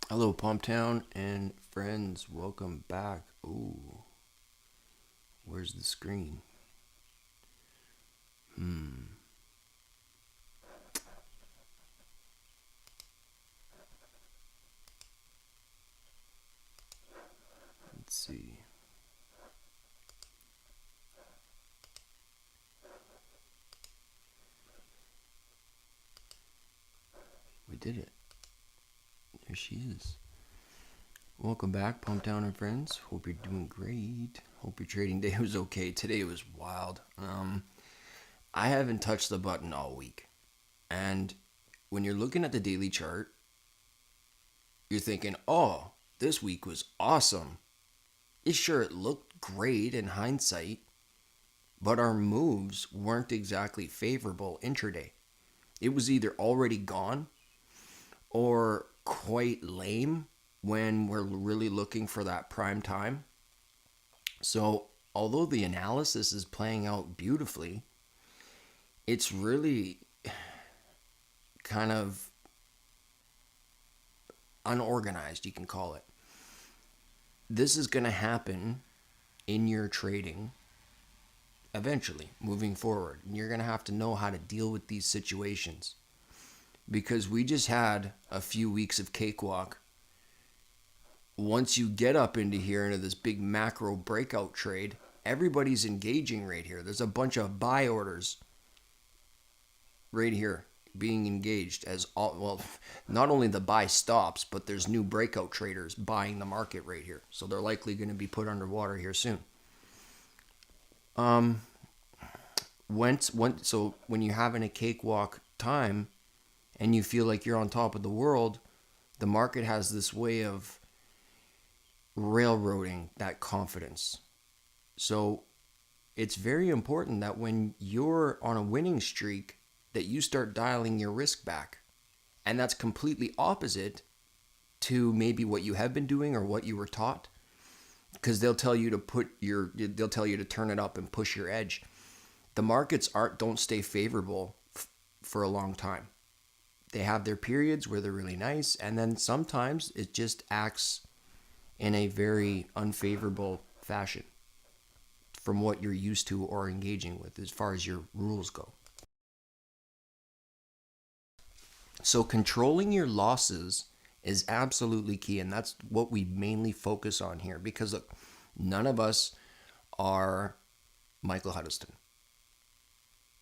Hello, Pumptown and friends. Welcome back. Ooh, where's the screen? Let's see. We did it. There she is. Welcome back, Pumptown and friends. Hope you're doing great. Hope your trading day was okay. Today was wild. I haven't touched the button all week. And when you're looking at the daily chart, you're thinking, oh, this week was awesome. It looked great in hindsight, but our moves weren't exactly favorable intraday. It was either already gone or quite lame when we're really looking for that prime time. So, although the analysis is playing out beautifully, it's really kind of unorganized, you can call it. This is going to happen in your trading eventually, moving forward. And you're going to have to know how to deal with these situations. Because we just had a few weeks of cakewalk. Once you get up into here, into this big macro breakout trade, everybody's engaging right here. There's a bunch of buy orders right here being engaged as all, well, not only the buy stops, but there's new breakout traders buying the market right here. So they're likely going to be put underwater here soon. So when you're having a cakewalk time and you feel like you're on top of the world, the market has this way of railroading that confidence. So it's very important that when you're on a winning streak, that you start dialing your risk back. And that's completely opposite to maybe what you have been doing or what you were taught. Because they'll tell you to turn it up and push your edge. The markets don't stay favorable for a long time. They have their periods where they're really nice, and then sometimes it just acts in a very unfavorable fashion from what you're used to or engaging with as far as your rules go. So controlling your losses is absolutely key, and that's what we mainly focus on here, because look, none of us are Michael Huddleston.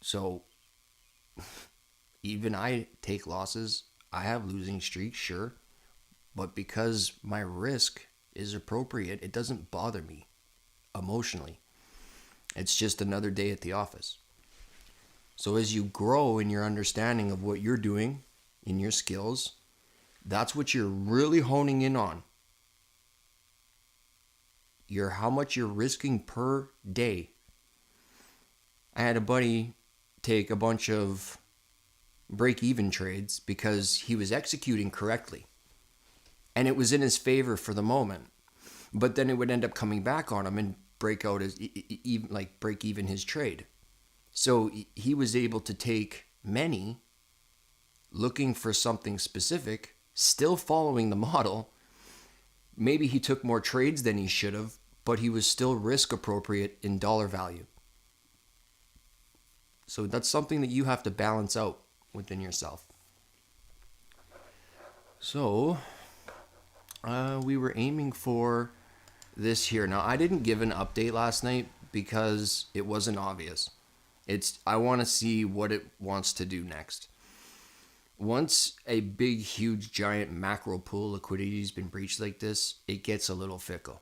So even I take losses. I have losing streaks, sure, but because my risk is appropriate, it doesn't bother me emotionally. It's just another day at the office. So as you grow in your understanding of what you're doing, in your skills, that's what you're really honing in on. How much you're risking per day. I had a buddy take a bunch of break-even trades because he was executing correctly. And it was in his favor for the moment. But then it would end up coming back on him and break even his trade. So he was able to take many, looking for something specific, still following the model. Maybe he took more trades than he should have, but he was still risk appropriate in dollar value. So that's something that you have to balance out within yourself. So we were aiming for this here. Now, I didn't give an update last night because it wasn't obvious. I want to see what it wants to do next. Once a big, huge, giant macro pool liquidity has been breached like this, it gets a little fickle.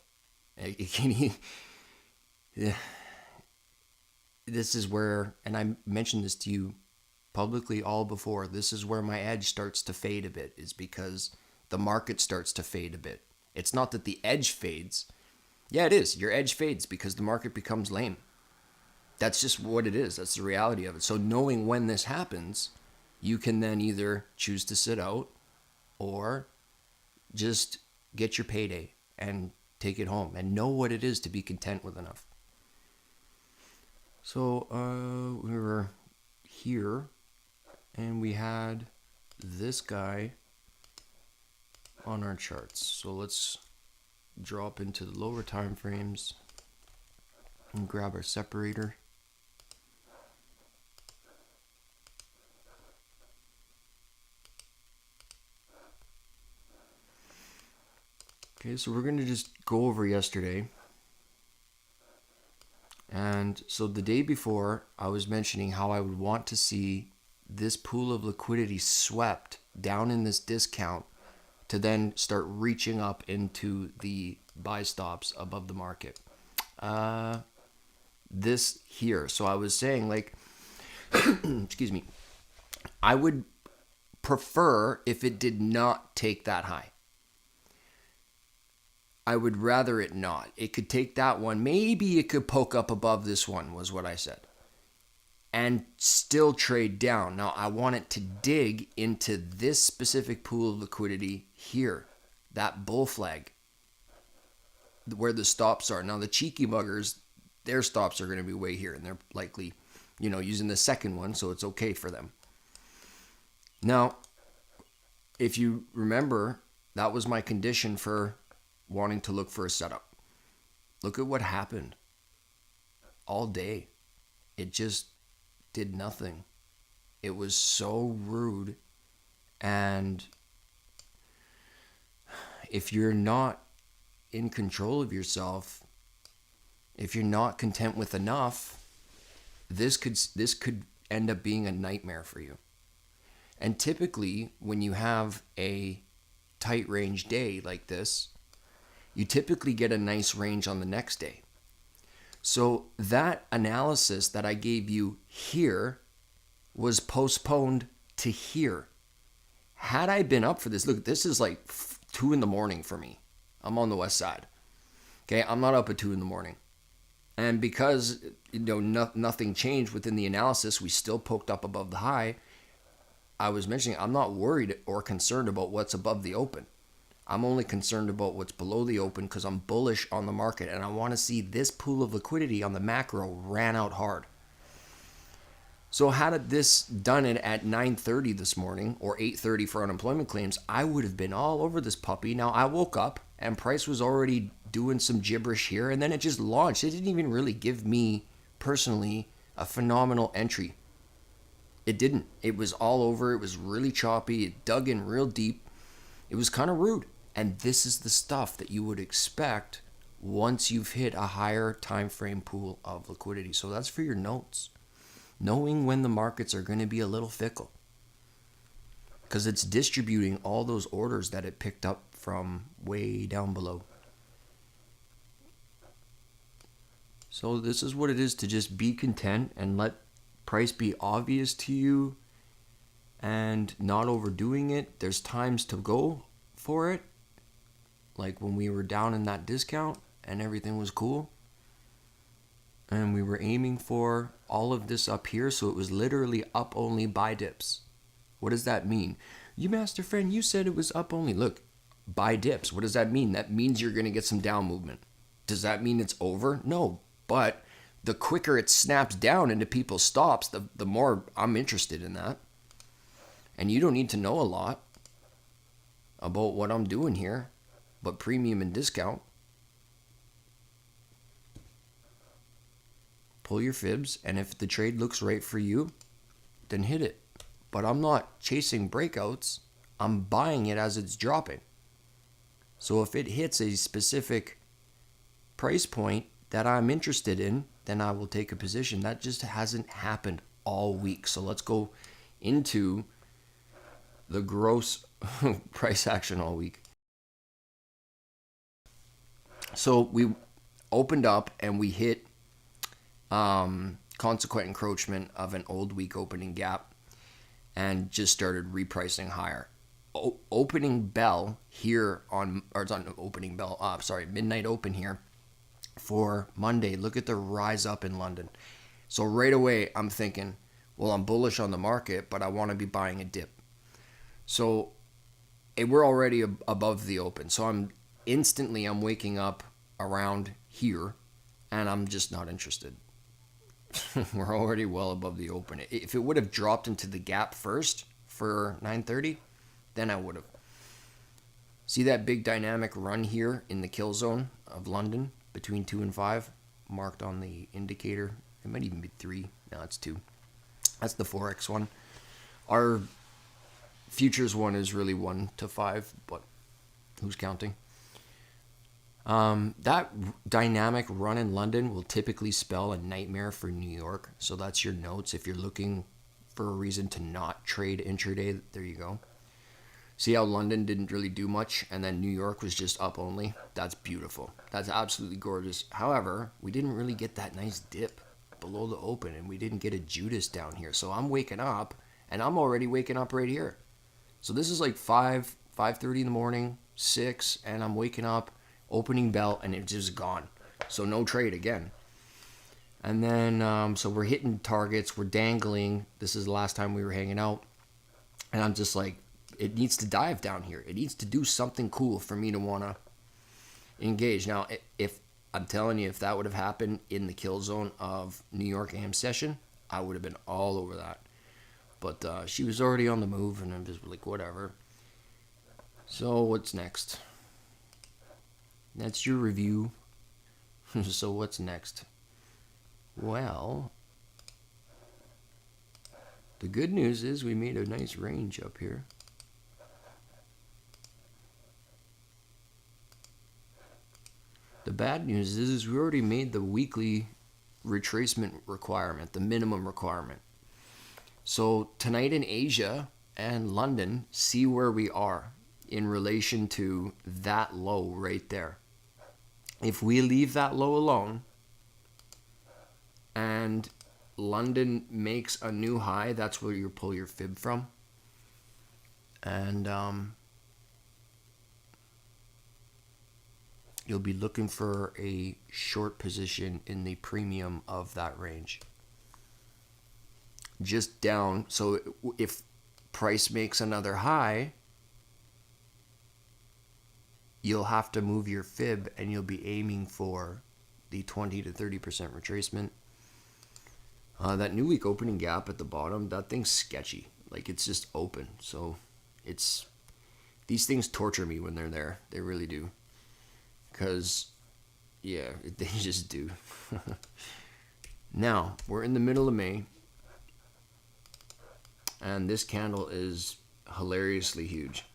This is where, and I mentioned this to you publicly all before, this is where my edge starts to fade a bit, is because the market starts to fade a bit. It's not that the edge fades. Yeah, it is. Your edge fades because the market becomes lame. That's just what it is. That's the reality of it. So knowing when this happens, you can then either choose to sit out or just get your payday and take it home and know what it is to be content with enough. So we were here and we had this guy on our charts. So let's drop into the lower time frames and grab our separator. Okay, so we're going to just go over yesterday. And so the day before, I was mentioning how I would want to see this pool of liquidity swept down in this discount to then start reaching up into the buy stops above the market. This here. So I was saying, like, excuse me, I would prefer if it did not take that high. I would rather it not. It could take that one. Maybe it could poke up above this one, was what I said. And still trade down. Now, I want it to dig into this specific pool of liquidity here. That bull flag. Where the stops are. Now, the cheeky buggers, their stops are going to be way here. And they're likely, using the second one. So it's okay for them. Now, if you remember, that was my condition for wanting to look for a setup. Look at what happened all day. It just did nothing. It was so rude. And if you're not in control of yourself, if you're not content with enough, this could end up being a nightmare for you. And typically when you have a tight range day like this, you typically get a nice range on the next day. So that analysis that I gave you here was postponed to here. Had I been up for this, look, this is like 2 a.m. for me. I'm on the west side. Okay, I'm not up at 2 a.m. And because nothing changed within the analysis, we still poked up above the high. I was mentioning I'm not worried or concerned about what's above the open. I'm only concerned about what's below the open because I'm bullish on the market and I want to see this pool of liquidity on the macro ran out hard. So had this done it at 9:30 this morning or 8:30 for unemployment claims, I would have been all over this puppy. Now I woke up and price was already doing some gibberish here and then it just launched. It didn't even really give me personally a phenomenal entry. It didn't. It was all over. It was really choppy. It dug in real deep. It was kind of rude. And this is the stuff that you would expect once you've hit a higher time frame pool of liquidity. So that's for your notes. Knowing when the markets are going to be a little fickle. Because it's distributing all those orders that it picked up from way down below. So this is what it is to just be content and let price be obvious to you and not overdoing it. There's times to go for it. Like when we were down in that discount and everything was cool. And we were aiming for all of this up here. So it was literally up only buy dips. What does that mean? You master friend, you said it was up only. Look, buy dips. What does that mean? That means you're going to get some down movement. Does that mean it's over? No. But the quicker it snaps down into people's stops, the more I'm interested in that. And you don't need to know a lot about what I'm doing here, but premium and discount. Pull your fibs, and if the trade looks right for you, then hit it. But I'm not chasing breakouts. I'm buying it as it's dropping. So if it hits a specific price point that I'm interested in, then I will take a position. That just hasn't happened all week. So let's go into the gross price action all week. So we opened up and we hit consequent encroachment of an old week opening gap and just started repricing higher. Opening bell here midnight open here for Monday. Look at the rise up in London. So right away I'm thinking, well, I'm bullish on the market, but I want to be buying a dip. So we're already above the open. So I'm waking up around here, and I'm just not interested. We're already well above the open. If it would have dropped into the gap first for 930, then I would have. See that big dynamic run here in the kill zone of London between 2 and 5, marked on the indicator. It might even be 3. No, it's 2. That's the Forex one. Our futures one is really 1 to 5, but who's counting? That dynamic run in London will typically spell a nightmare for New York. So that's your notes. If you're looking for a reason to not trade intraday, there you go. See how London didn't really do much, and then New York was just up only? That's beautiful. That's absolutely gorgeous. However, we didn't really get that nice dip below the open, and we didn't get a Judas down here. So I'm waking up, and I'm already waking up right here. So this is like 5:30 in the morning, 6, and I'm waking up, opening bell, and it's just gone. So no trade again. And then, so we're hitting targets, we're dangling. This is the last time we were hanging out. And I'm just like, it needs to dive down here. It needs to do something cool for me to want to engage. Now, if I'm telling you, if that would have happened in the kill zone of New York AM session, I would have been all over that. But she was already on the move, and I'm just like, whatever. So what's next? That's your review. So what's next? Well, the good news is we made a nice range up here. The bad news is we already made the weekly retracement requirement, the minimum requirement. So tonight in Asia and London, see where we are in relation to that low right there. If we leave that low alone and London makes a new high, that's where you pull your fib from. And you'll be looking for a short position in the premium of that range. Just down. So if price makes another high, you'll have to move your fib, and you'll be aiming for the 20 to 30% retracement. That new week opening gap at the bottom, that thing's sketchy. Like, it's just open. So these things torture me when they're there. They really do. Because, yeah, they just do. Now, we're in the middle of May. And this candle is hilariously huge.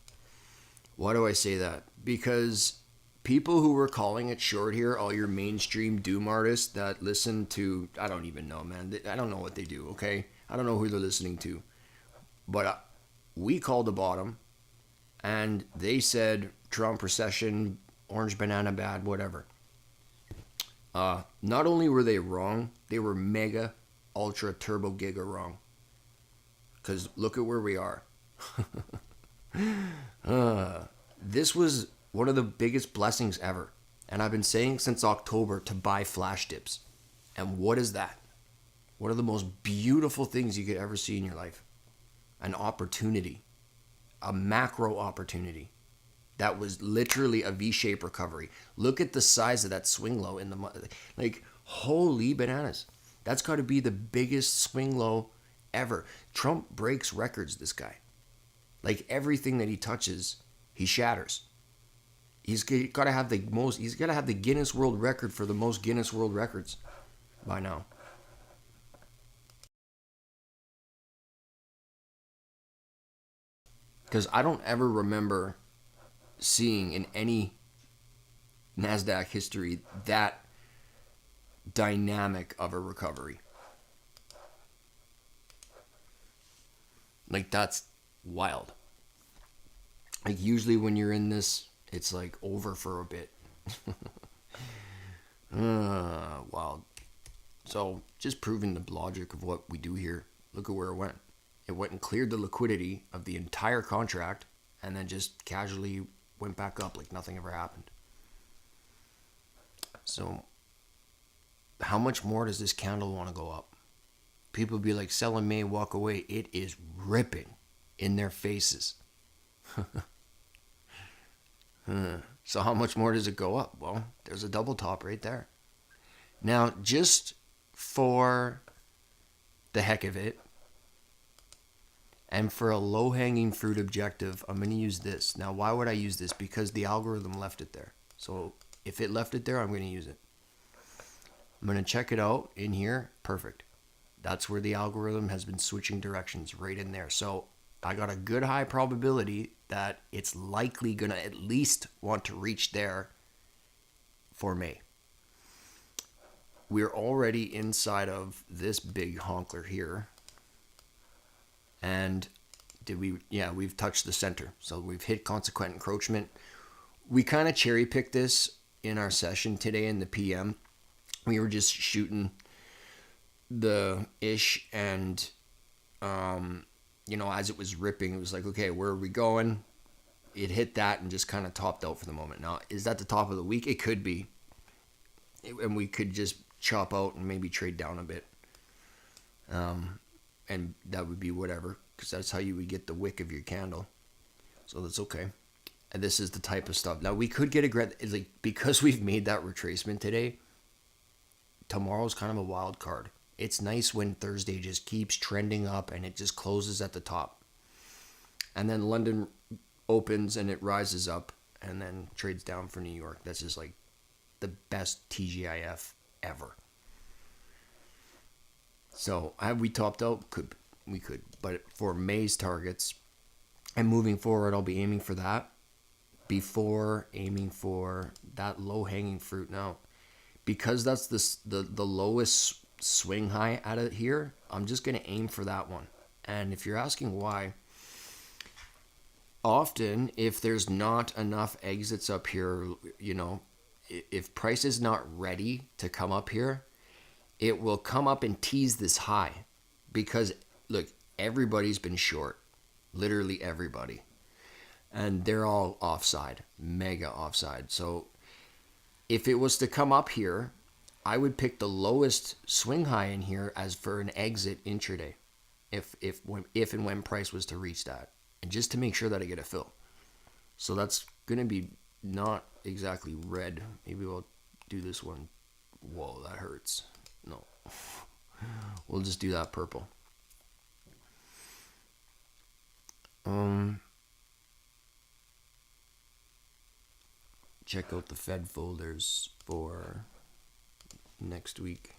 Why do I say that? Because people who were calling it short here, all your mainstream doom artists that listen to, I don't even know, man. I don't know what they do, okay? I don't know who they're listening to. But we called the bottom, and they said Trump recession, orange banana bad, whatever. Not only were they wrong, they were mega, ultra, turbo, giga wrong. Because look at where we are. This was one of the biggest blessings ever. And I've been saying since October to buy flash dips. And what is that? One of the most beautiful things you could ever see in your life. An opportunity. A macro opportunity. That was literally a V-shaped recovery. Look at the size of that swing low in the month. Like, holy bananas. That's got to be the biggest swing low ever. Trump breaks records, this guy. Like, everything that he touches, he shatters. He's got to have the Guinness World Record for the most Guinness World Records by now. Because I don't ever remember seeing in any NASDAQ history that dynamic of a recovery. Like, that's wild. Like, usually when you're in this, it's like over for a bit. Wild. So, just proving the logic of what we do here. Look at where it went. It went and cleared the liquidity of the entire contract, and then just casually went back up like nothing ever happened. So, how much more does this candle want to go up? People be like, sell in May, walk away. It is ripping in their faces. So how much more does it go up? Well, there's a double top right there. Now, just for the heck of it, and for a low-hanging fruit objective, I'm going to use this. Now, why would I use this? Because the algorithm left it there. So if it left it there, I'm going to use it. I'm going to check it out in here. Perfect. That's where the algorithm has been switching directions, right in there. So I got a good high probability that it's likely going to at least want to reach there for May. We're already inside of this big honkler here. And we've touched the center. So we've hit consequent encroachment. We kind of cherry picked this in our session today in the PM. We were just shooting the ish, and as it was ripping, it was like, okay, where are we going? It hit that and just kind of topped out for the moment. Now, is that the top of the week? It could be. And we could just chop out and maybe trade down a bit. And that would be whatever, because that's how you would get the wick of your candle. So that's okay. And this is the type of stuff. Now, we could get because we've made that retracement today, tomorrow's kind of a wild card. It's nice when Thursday just keeps trending up and it just closes at the top. And then London opens and it rises up and then trades down for New York. That's just like the best TGIF ever. So have we topped out? We could. But for May's targets and moving forward, I'll be aiming for that before aiming for that low-hanging fruit. Now, because that's the lowest swing high out of here, I'm just going to aim for that one. And if you're asking why, often if there's not enough exits up here, if price is not ready to come up here, it will come up and tease this high. Because, look, everybody's been short. Literally everybody. And they're all offside. Mega offside. So if it was to come up here, I would pick the lowest swing high in here as for an exit intraday. If and when price was to reach that. And just to make sure that I get a fill. So that's going to be not exactly red. Maybe we'll do this one. Whoa, that hurts. No. We'll just do that purple. Check out the Fed folders for next week.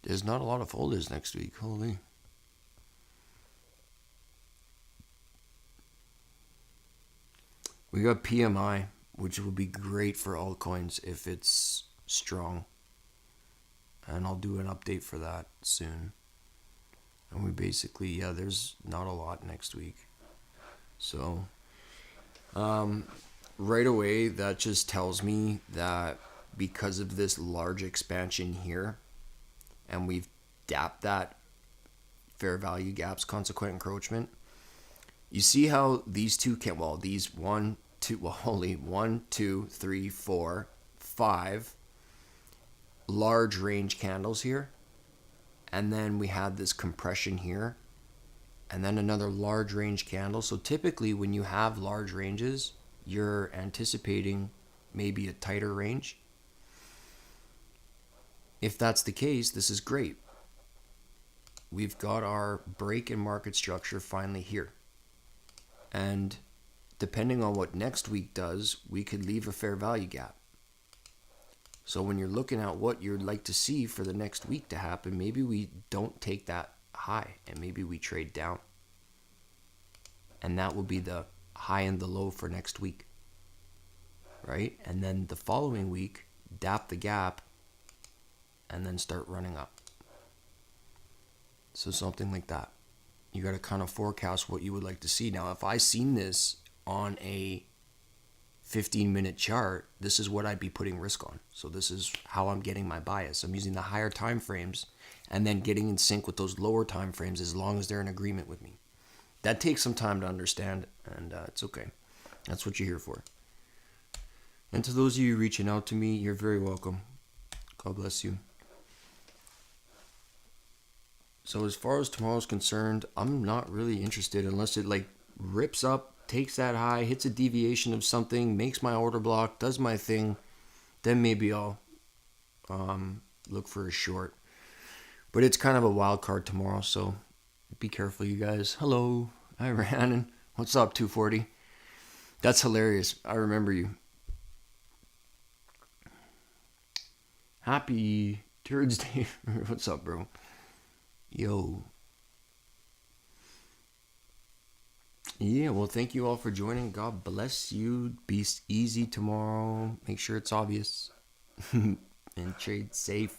There's not a lot of folders next week. Holy. We got PMI, which will be great for altcoins if it's strong. And I'll do an update for that soon. And we basically, there's not a lot next week. So, right away, that just tells me that because of this large expansion here, and we've dapped that fair value gaps, consequent encroachment. You see how these two these 1, 2, 3, 4, 5 large range candles here. And then we had this compression here. And then another large range candle. So typically when you have large ranges, you're anticipating maybe a tighter range. If that's the case, this is great. We've got our break in market structure finally here. And depending on what next week does, we could leave a fair value gap. So when you're looking at what you'd like to see for the next week to happen, maybe we don't take that high and maybe we trade down. And that will be the high and the low for next week. Right? And then the following week, dap the gap and then start running up. So something like that. You got to kind of forecast what you would like to see. Now, if I seen this on a 15-minute chart, this is what I'd be putting risk on. So this is how I'm getting my bias. I'm using the higher time frames and then getting in sync with those lower time frames as long as they're in agreement with me. That takes some time to understand, and it's okay. That's what you're here for. And to those of you reaching out to me, you're very welcome. God bless you. So as far as tomorrow's concerned, I'm not really interested unless it like rips up, takes that high, hits a deviation of something, makes my order block, does my thing. Then maybe I'll look for a short. But it's kind of a wild card tomorrow, so be careful, you guys. Hello. Hi, Rhiannon. What's up, 240? That's hilarious. I remember you. Happy Turds Day. What's up, bro? Yo. Yeah, well, thank you all for joining. God bless you. Be easy tomorrow. Make sure it's obvious. And trade safe.